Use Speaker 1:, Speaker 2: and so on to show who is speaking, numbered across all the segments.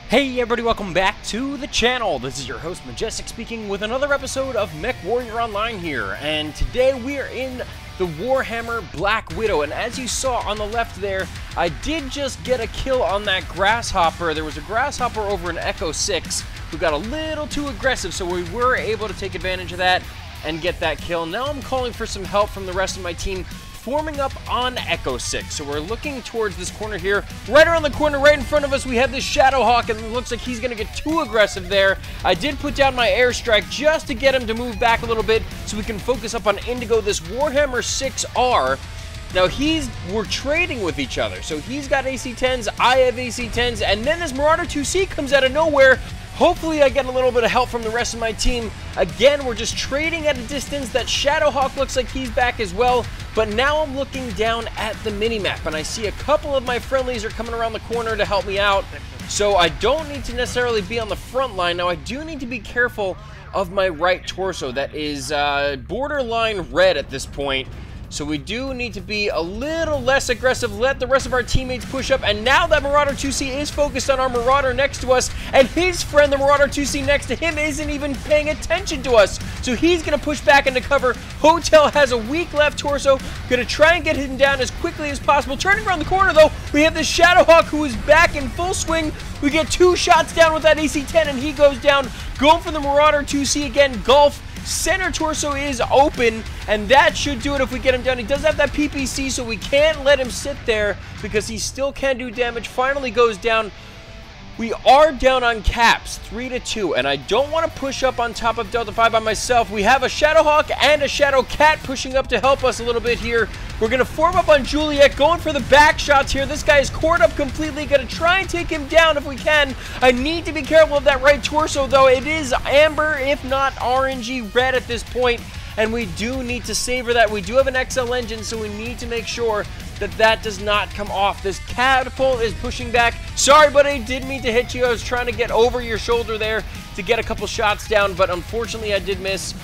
Speaker 1: Hey everybody, welcome back to the channel. This is your host Majestic speaking with another episode of Mech Warrior Online here, and today we are in the Warhammer Black Widow. And as you saw on the left there, I did just get a kill on that grasshopper. There was a grasshopper over in Echo 6 who got a little too aggressive, so we were able to take advantage of that and get that kill. Now I'm calling for some help from the rest of my team, forming up on Echo 6. So we're looking towards this corner here. Right around the corner, right in front of us, we have this Shadowhawk, and it looks like he's going to get too aggressive there. I did put down my airstrike just to get him to move back a little bit so we can focus up on Indigo, this Warhammer 6R. Now we're trading with each other. So he's got AC-10s, I have AC-10s, and then this Marauder 2C comes out of nowhere. Hopefully I get a little bit of help from the rest of my team. Again, we're just trading at a distance. That Shadowhawk looks like he's back as well. But now I'm looking down at the minimap, and I see a couple of my friendlies are coming around the corner to help me out. So I don't need to necessarily be on the front line. Now I do need to be careful of my right torso. That is borderline red at this point. So we do need to be a little less aggressive, let the rest of our teammates push up, and now that Marauder 2C is focused on our Marauder next to us, and his friend, the Marauder 2C next to him, isn't even paying attention to us. So he's going to push back into cover. Hotel has a weak left torso, going to try and get him down as quickly as possible. Turning around the corner, though, we have this Shadowhawk who is back in full swing. We get 2 shots down with that AC-10, and he goes down. Going for the Marauder 2C again, Golf. Center torso is open, and that should do it if we get him down. He does have that PPC, so we can't let him sit there because he still can do damage. Finally goes down. We are down on caps, 3-2, and I don't want to push up on top of Delta 5 by myself. We have a Shadowhawk and a Shadow Cat pushing up to help us a little bit here. We're going to form up on Juliet, going for the back shots here. This guy is cored up completely. Going to try and take him down if we can. I need to be careful of that right torso, though. It is amber, if not orangey red at this point, and we do need to savor that. We do have an XL engine, so we need to make sure that that does not come off. This catapult is pushing back. Sorry, buddy, didn't mean to hit you. I was trying to get over your shoulder there to get a couple shots down, but unfortunately I did miss.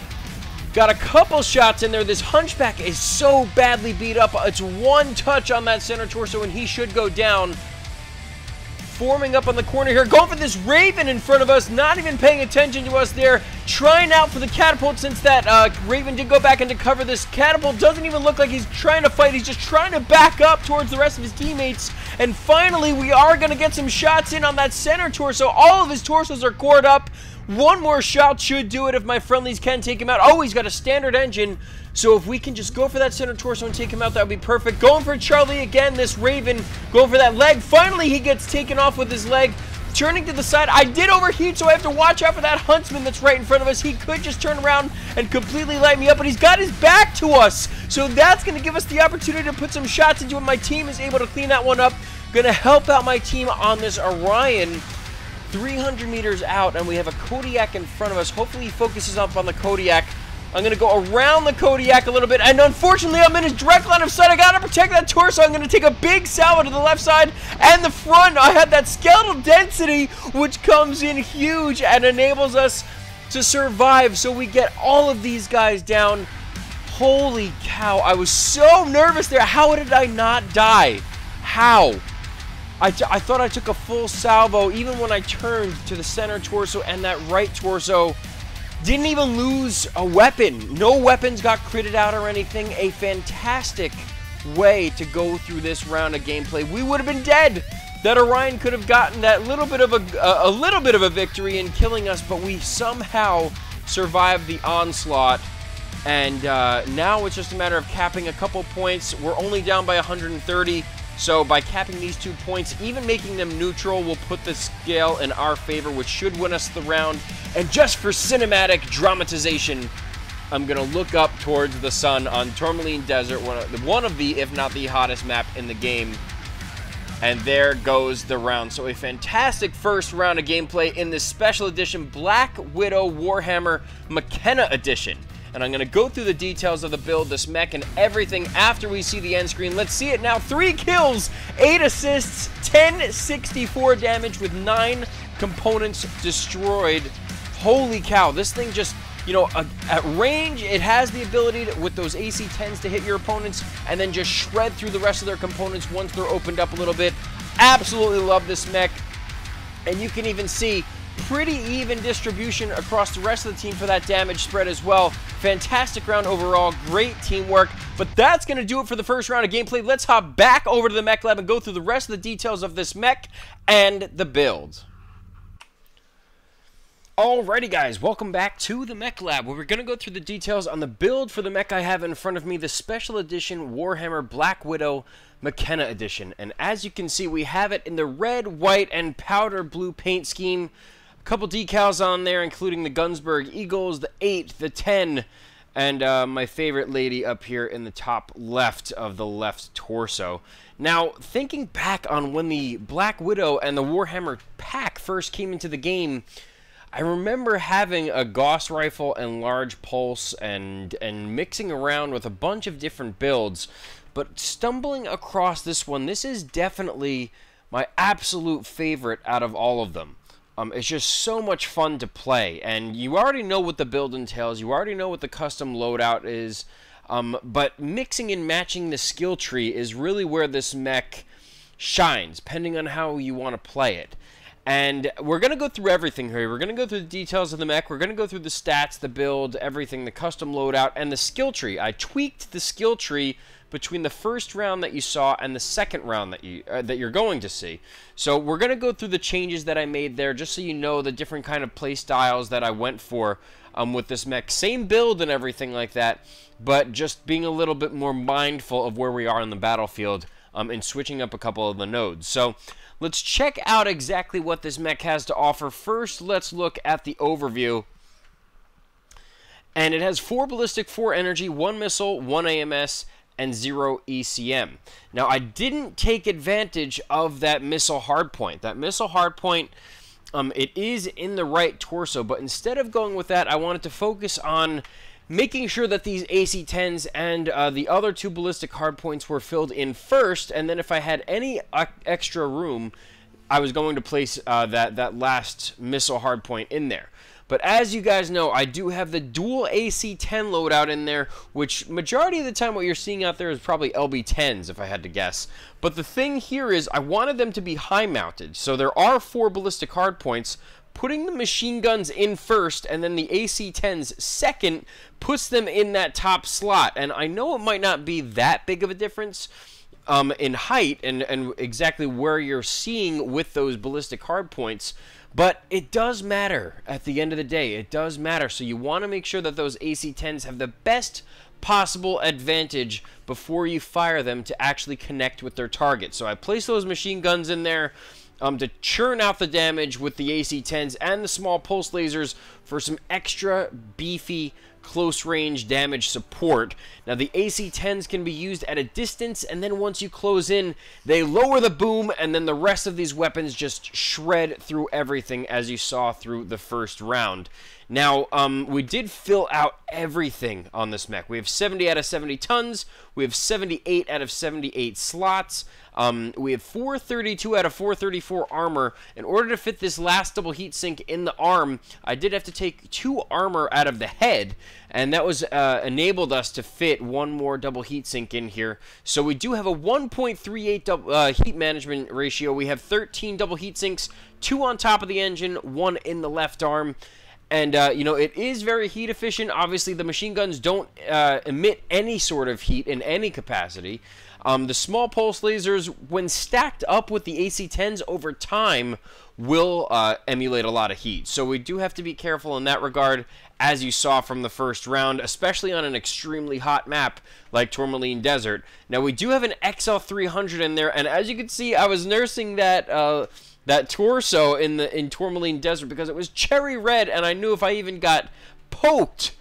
Speaker 1: Got a couple shots in there. This Hunchback is so badly beat up. It's one touch on that center torso and he should go down. Forming up on the corner here, going for this Raven in front of us, not even paying attention to us there, trying out for the catapult since that Raven did go back into cover. This catapult doesn't even look like he's trying to fight, he's just trying to back up towards the rest of his teammates, and finally we are going to get some shots in on that center torso. All of his torsos are cored up. One more shot should do it if my friendlies can take him out. Oh, he's got a standard engine, so if we can just go for that center torso and take him out, that would be perfect. Going for Charlie again, this Raven, going for that leg. Finally, he gets taken off with his leg. Turning to the side, I did overheat, so I have to watch out for that Huntsman that's right in front of us. He could just turn around and completely light me up, but he's got his back to us, so that's going to give us the opportunity to put some shots into it. My team is able to clean that one up. Going to help out my team on this Orion. 300 meters out, and we have a Kodiak in front of us. Hopefully he focuses up on the Kodiak. I'm going to go around the Kodiak a little bit, and unfortunately I'm in his direct line of sight. I got to protect that torso. I'm going to take a big salvo to the left side and the front. I had that skeletal density, which comes in huge and enables us to survive. So we get all of these guys down. Holy cow, I was so nervous there. How did I not die? How? I thought I took a full salvo even when I turned to the center torso, and that right torso didn't even lose a weapon. No weapons got critted out or anything. A fantastic way to go through this round of gameplay. We would have been dead. That Orion could have gotten that little bit of a victory in killing us, but we somehow survived the onslaught. And now it's just a matter of capping a couple points. We're only down by 130. So by capping these 2 points, even making them neutral, will put the scale in our favor, which should win us the round. And just for cinematic dramatization, I'm going to look up towards the sun on Tourmaline Desert, one of the, if not the hottest map in the game. And there goes the round. So a fantastic first round of gameplay in this special edition Black Widow Warhammer Mckenna edition. And I'm going to go through the details of the build, this mech, and everything after we see the end screen. Let's see it now. 3 kills, 8 assists, 1064 damage with 9 components destroyed. Holy cow, this thing just, you know, at range, it has the ability to, with those AC-10s to hit your opponents and then just shred through the rest of their components once they're opened up a little bit. Absolutely love this mech. And you can even see pretty even distribution across the rest of the team for that damage spread as well. Fantastic round overall, great teamwork. But that's going to do it for the first round of gameplay. Let's hop back over to the mech lab and go through the rest of the details of this mech and the build. Alrighty guys, welcome back to the Mech Lab, where we're going to go through the details on the build for the mech I have in front of me, the Special Edition Warhammer Black Widow Mckenna Edition. And as you can see, we have it in the red, white, and powder blue paint scheme. A couple decals on there, including the Gunsberg Eagles, the 8, the 10, and my favorite lady up here in the top left of the left torso. Now, thinking back on when the Black Widow and the Warhammer pack first came into the game, I remember having a Gauss rifle and large pulse and mixing around with a bunch of different builds, but stumbling across this one, this is definitely my absolute favorite out of all of them. It's just so much fun to play, and you already know what the build entails, you already know what the custom loadout is, but mixing and matching the skill tree is really where this mech shines, depending on how you want to play it. And we're going to go through everything here. We're going to go through the details of the mech. We're going to go through the stats, the build, everything, the custom loadout, and the skill tree. I tweaked the skill tree between the first round that you saw and the second round that you're going to see. So we're going to go through the changes that I made there, just so you know the different kind of play styles that I went for with this mech. Same build and everything like that, but just being a little bit more mindful of where we are on the battlefield and switching up a couple of the nodes. So let's check out exactly what this mech has to offer. First, let's look at the overview. And it has 4 ballistic, 4 energy, 1 missile, 1 AMS, and 0 ECM. Now, I didn't take advantage of that missile hardpoint. That missile hardpoint, it is in the right torso, but instead of going with that, I wanted to focus on making sure that these AC-10s and the other 2 ballistic hardpoints were filled in first, and then if I had any extra room, I was going to place that last missile hardpoint in there. But as you guys know, I do have the dual AC-10 loadout in there, which majority of the time what you're seeing out there is probably LB-10s, if I had to guess. But the thing here is I wanted them to be high-mounted, so there are 4 ballistic hardpoints. Putting the machine guns in first and then the AC-10s second puts them in that top slot. And I know it might not be that big of a difference in height and exactly where you're seeing with those ballistic hardpoints, but it does matter at the end of the day. It does matter. So you want to make sure that those AC-10s have the best possible advantage before you fire them to actually connect with their target. So I placed those machine guns in there to churn out the damage with the AC-10s and the small pulse lasers for some extra beefy close-range damage support. Now, the AC-10s can be used at a distance, and then once you close in, they lower the boom, and then the rest of these weapons just shred through everything, as you saw through the first round. Now, we did fill out everything on this mech. We have 70 out of 70 tons. We have 78 out of 78 slots. We have 432 out of 434 armor. In order to fit this last double heatsink in the arm, I did have to take 2 armor out of the head, and that was enabled us to fit 1 more double heatsink in here. So we do have a 1.38 heat management ratio. We have 13 double heatsinks, 2 on top of the engine, 1 in the left arm. And, you know, it is very heat efficient. Obviously, the machine guns don't emit any sort of heat in any capacity. The small pulse lasers, when stacked up with the AC-10s over time, will emulate a lot of heat. So we do have to be careful in that regard, as you saw from the first round, especially on an extremely hot map like Tourmaline Desert. Now, we do have an XL300 in there, and as you can see, I was nursing that torso in Tourmaline Desert because it was cherry red, and I knew if I even got poked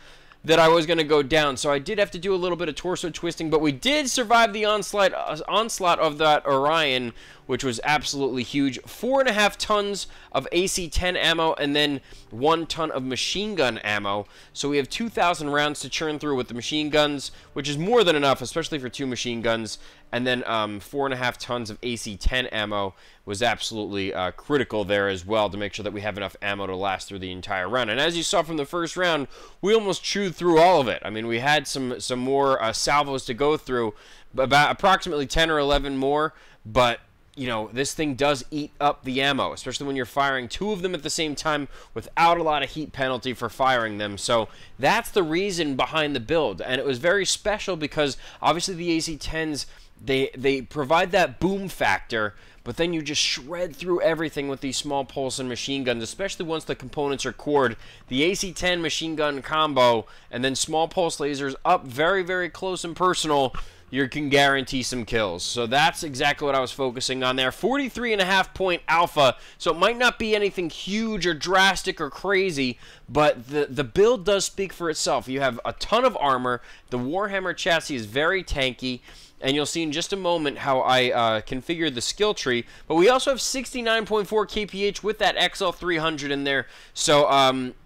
Speaker 1: that I was going to go down. So I did have to do a little bit of torso twisting, but we did survive the onslaught of that Orion, which was absolutely huge. 4.5 tons of AC-10 ammo, and then 1 ton of machine gun ammo. So we have 2,000 rounds to churn through with the machine guns, which is more than enough, especially for 2 machine guns. And then 4.5 tons of AC-10 ammo was absolutely critical there as well, to make sure that we have enough ammo to last through the entire round. And as you saw from the first round, we almost chewed through all of it. I mean, we had some more salvos to go through, about approximately 10 or 11 more, but you know, this thing does eat up the ammo, especially when you're firing 2 of them at the same time without a lot of heat penalty for firing them. So that's the reason behind the build, and it was very special because obviously the AC-10s, they provide that boom factor, but then you just shred through everything with these small pulse and machine guns, especially once the components are cored. The AC-10 machine gun combo and then small pulse lasers up very, very close and personal, you can guarantee some kills. So that's exactly what I was focusing on there. 43.5 point alpha, so it might not be anything huge or drastic or crazy, but the build does speak for itself. You have a ton of armor. The Warhammer chassis is very tanky, and you'll see in just a moment how I configured the skill tree. But we also have 69.4 kph with that XL300 in there. So,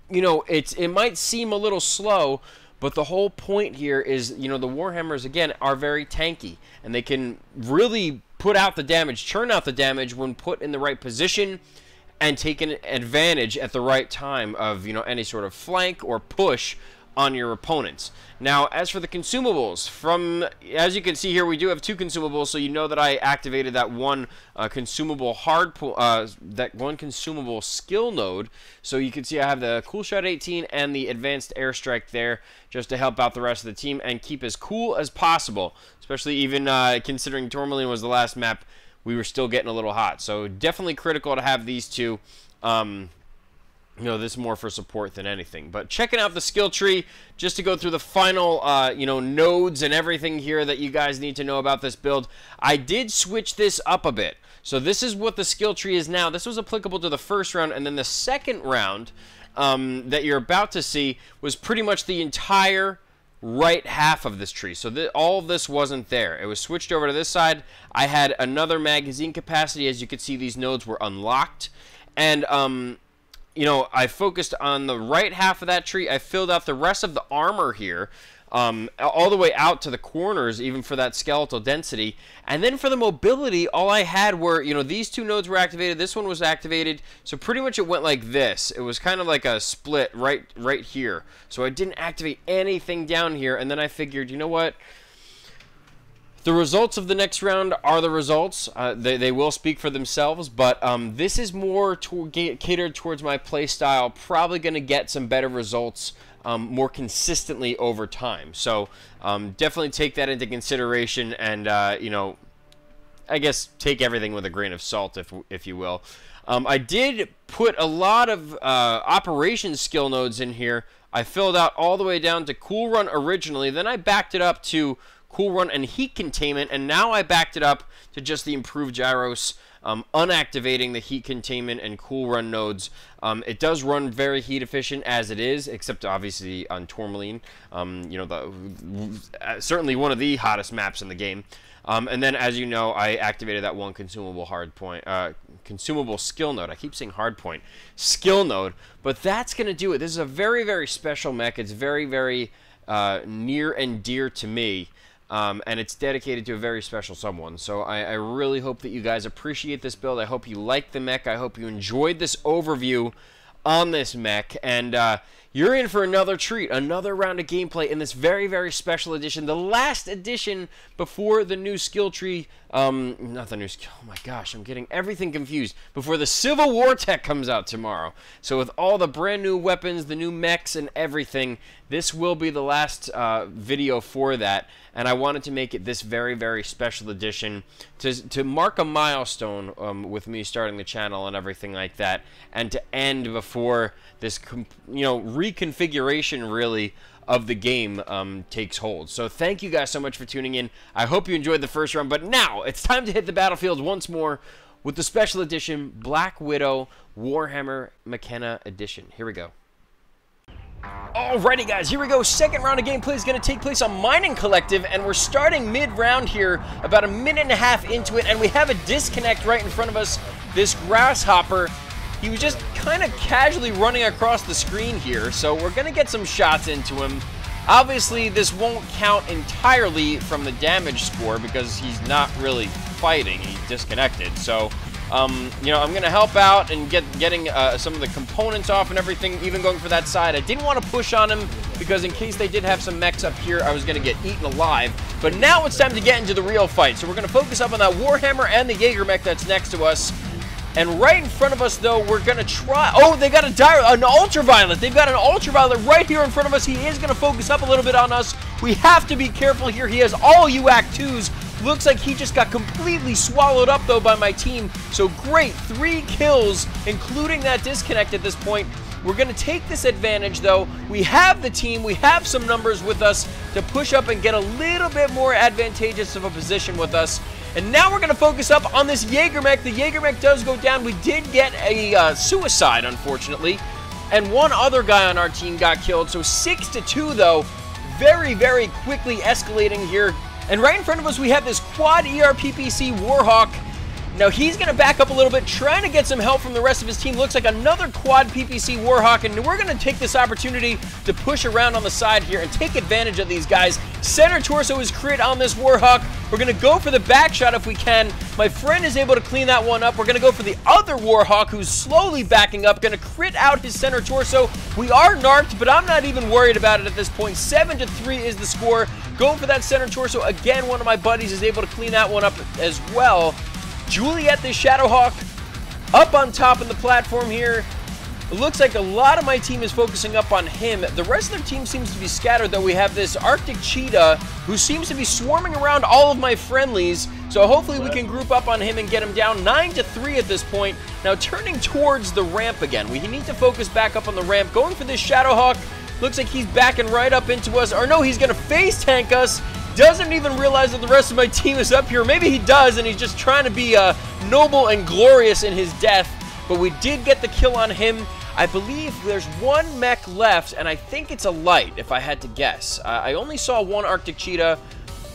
Speaker 1: you know, it might seem a little slow, but the whole point here is, you know, the Warhammers, again, are very tanky. And they can really put out the damage, churn out the damage when put in the right position and taken advantage at the right time of, you know, any sort of flank or push on your opponents. Now, as for the consumables, as you can see here, we do have 2 consumables, so you know that I activated that one consumable consumable skill node. So you can see I have the Cool Shot 18 and the Advanced Airstrike there, just to help out the rest of the team and keep as cool as possible. Especially even considering Tourmaline was the last map, we were still getting a little hot. So definitely critical to have these 2. You know, this is more for support than anything. But checking out the skill tree, just to go through the final, you know, nodes and everything here that you guys need to know about this build. I did switch this up a bit. So this is what the skill tree is now. This was applicable to the first round, and then the second round that you're about to see was pretty much the entire right half of this tree. So all of this wasn't there. It was switched over to this side. I had another magazine capacity. As you can see, these nodes were unlocked. And, you know, I focused on the right half of that tree. I filled out the rest of the armor here, all the way out to the corners, even for that skeletal density. And then for the mobility, all I had were, you know, these 2 nodes were activated. This one was activated. So pretty much it went like this. It was kind of like a split right here. So I didn't activate anything down here. And then I figured, you know what? The results of the next round are the results. They will speak for themselves, but this is more catered towards my play style. Probably going to get some better results more consistently over time. So definitely take that into consideration, and you know, I guess take everything with a grain of salt, if you will. I did put a lot of operations skill nodes in here. I filled out all the way down to Cool Run originally, then I backed it up to Cool Run and Heat Containment, and now I backed it up to just the improved gyros, unactivating the Heat Containment and Cool Run nodes. It does run very heat efficient as it is, except obviously on Tourmaline, you know, certainly one of the hottest maps in the game. And then, as you know, I activated that one consumable consumable skill node. I keep saying hard point. Skill node, but that's going to do it. This is a very, very special mech. It's very, very near and dear to me. And it's dedicated to a very special someone. So I really hope that you guys appreciate this build. I hope you like the mech. I hope you enjoyed this overview on this mech. And you're in for another treat, another round of gameplay in this very, very special edition. The last edition before the new skill tree, not the new skill, oh my gosh, I'm getting everything confused. Before the Civil War tech comes out tomorrow. So with all the brand new weapons, the new mechs and everything, this will be the last video for that. And I wanted to make it this very, very special edition to mark a milestone with me starting the channel and everything like that, and to end before this, you know, reconfiguration really of the game takes hold. So thank you guys so much for tuning in. I hope you enjoyed the first round, but now it's time to hit the battlefield once more with the special edition Black Widow Warhammer Mckenna edition. Here we go. Alrighty guys, here we go. Second round of gameplay is going to take place on Mining Collective, and we're starting mid-round here, about a minute and a half into it, and we have a disconnect right in front of us. This Grasshopper, he was just kind of casually running across the screen here, so we're going to get some shots into him. Obviously, this won't count entirely from the damage score because he's not really fighting. He's disconnected, so You know, I'm going to help out and getting some of the components off and everything, even going for that side. I didn't want to push on him because in case they did have some mechs up here, I was going to get eaten alive. But now it's time to get into the real fight. So we're going to focus up on that Warhammer and the Jaeger mech that's next to us. And right in front of us, though, we're going to try... Oh, they got an ultraviolet. They've got an ultraviolet right here in front of us. He is going to focus up a little bit on us. We have to be careful here. He has all UAC 2s. Looks like he just got completely swallowed up, though, by my team. So great. 3 kills, including that disconnect at this point. We're going to take this advantage, though. We have the team. We have some numbers with us to push up and get a little bit more advantageous of a position with us. And now we're going to focus up on this Jaeger mech. The Jaeger mech does go down. We did get a suicide, unfortunately. And one other guy on our team got killed. So 6-2, though. Very, very quickly escalating here. And right in front of us, we have this quad ERPPC Warhawk. Now, he's going to back up a little bit, trying to get some help from the rest of his team. Looks like another quad PPC Warhawk, and we're going to take this opportunity to push around on the side here and take advantage of these guys. Center torso is crit on this Warhawk. We're going to go for the back shot if we can. My friend is able to clean that one up. We're going to go for the other Warhawk, who's slowly backing up, going to crit out his center torso. We are narked, but I'm not even worried about it at this point. 7-3 is the score. Going for that center torso. Again, one of my buddies is able to clean that one up as well. Juliet, the Shadowhawk, up on top of the platform here. It looks like a lot of my team is focusing up on him. The rest of their team seems to be scattered, though. We have this Arctic Cheetah, who seems to be swarming around all of my friendlies. So hopefully we can group up on him and get him down 9-3 at this point. Now turning towards the ramp again. We need to focus back up on the ramp. Going for this Shadowhawk. Looks like he's backing right up into us. Or no, he's going to face tank us. Doesn't even realize that the rest of my team is up here. Maybe he does, and he's just trying to be noble and glorious in his death. But we did get the kill on him. I believe there's one mech left, and I think it's a light, if I had to guess. I only saw one Arctic Cheetah.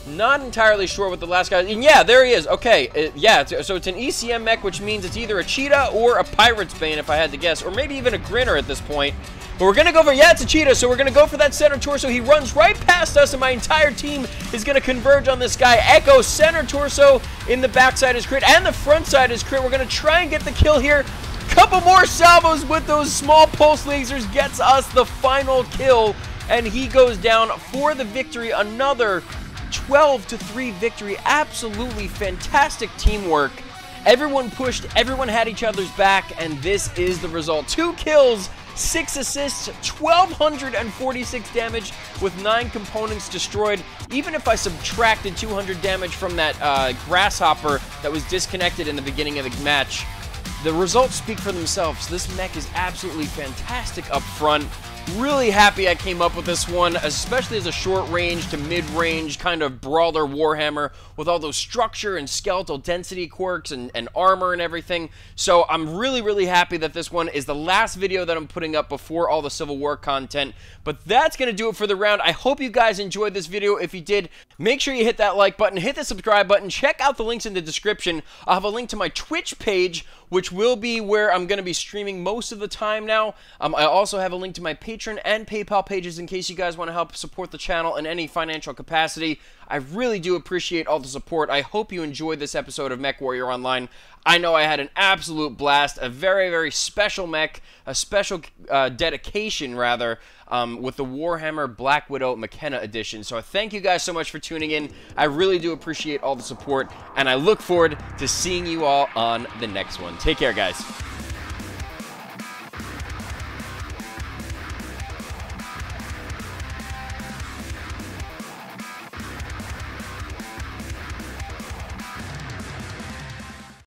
Speaker 1: Not entirely sure what the last guy... And yeah, there he is. Okay, yeah, so it's an ECM mech, which means it's either a Cheetah or a Pirate's Bane, if I had to guess. Or maybe even a Grinner at this point. But we're going to go for... Yeah, it's a Cheetah, so we're going to go for that center torso. He runs right past us, and my entire team is going to converge on this guy. Echo, center torso in the backside is crit, and the front side is crit. We're going to try and get the kill here. Couple more salvos with those small pulse lasers gets us the final kill, and he goes down for the victory. Another 12-3 victory. Absolutely fantastic teamwork. Everyone pushed, everyone had each other's back, and this is the result. 2 kills, 6 assists, 1,246 damage with 9 components destroyed. Even if I subtracted 200 damage from that grasshopper that was disconnected in the beginning of the match, the results speak for themselves. This mech is absolutely fantastic up front. Really happy I came up with this one, especially as a short-range to mid-range kind of brawler Warhammer with all those structure and skeletal density quirks and armor and everything. So I'm really, really happy that this one is the last video that I'm putting up before all the Civil War content. But that's going to do it for the round. I hope you guys enjoyed this video. If you did, make sure you hit that like button, hit the subscribe button, check out the links in the description. I'll have a link to my Twitch page, which will be where I'm going to be streaming most of the time now. I also have a link to my Patreon and PayPal pages in case you guys want to help support the channel in any financial capacity. I really do appreciate all the support. I hope you enjoyed this episode of Mech Warrior Online. I know I had an absolute blast, a very, very special mech, a special dedication, rather, with the Warhammer Black Widow Mckenna edition. So I thank you guys so much for tuning in. I really do appreciate all the support, and I look forward to seeing you all on the next one. Take care, guys.